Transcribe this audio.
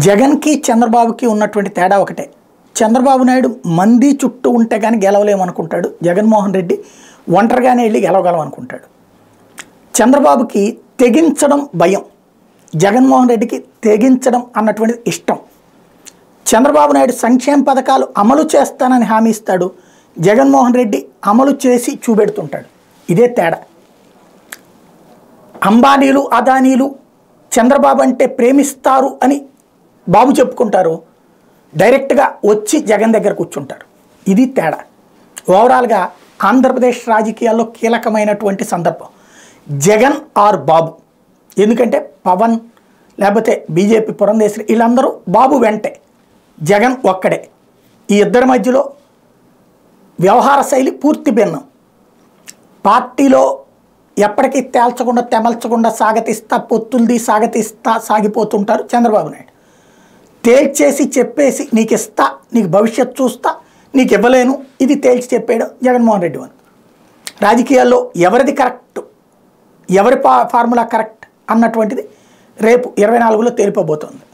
జగన్కి చంద్రబాబుకి ఉన్నటువంటి తేడా ఒకటే. చంద్రబాబు నాయుడు మంది చుట్టూ ఉంటే కానీ గెలవలేమనుకుంటాడు. జగన్మోహన్ రెడ్డి ఒంటరిగానే వెళ్ళి గెలవగలం అనుకుంటాడు. చంద్రబాబుకి తెగించడం భయం, జగన్మోహన్ రెడ్డికి తెగించడం అన్నటువంటిది ఇష్టం. చంద్రబాబు నాయుడు సంక్షేమ పథకాలు అమలు చేస్తానని హామీ ఇస్తాడు, జగన్మోహన్ రెడ్డి అమలు చేసి చూపెడుతుంటాడు. ఇదే తేడా. అంబానీలు అదానీలు చంద్రబాబు అంటే ప్రేమిస్తారు అని బాబు చెప్పుకుంటారు, డైరెక్ట్గా వచ్చి జగన్ దగ్గర కూర్చుంటారు. ఇది తేడా. ఓవరాల్గా ఆంధ్రప్రదేశ్ రాజకీయాల్లో కీలకమైనటువంటి సందర్భం జగన్ ఆర్ బాబు. ఎందుకంటే పవన్ లేకపోతే బీజేపీ పురంధేశ్వరి వీళ్ళందరూ బాబు వెంటే, జగన్ ఒక్కడే. ఈ ఇద్దరి మధ్యలో వ్యవహార శైలి పూర్తి భిన్నం. పార్టీలో ఎప్పటికీ తేల్చకుండా తెమల్చకుండా సాగతిస్తా పొత్తులది సాగతిస్తా సాగిపోతుంటారు చంద్రబాబు నాయుడు. తేల్చేసి చెప్పేసి నీకు ఇస్తా, నీకు భవిష్యత్తు చూస్తా, నీకు ఇవ్వలేను, ఇది తేల్చి చెప్పేయడం జగన్మోహన్ రెడ్డి అని. రాజకీయాల్లో ఎవరిది కరెక్ట్, ఎవరి ఫార్ములా కరెక్ట్ అన్నటువంటిది రేపు 24లో తేలిపోబోతోంది.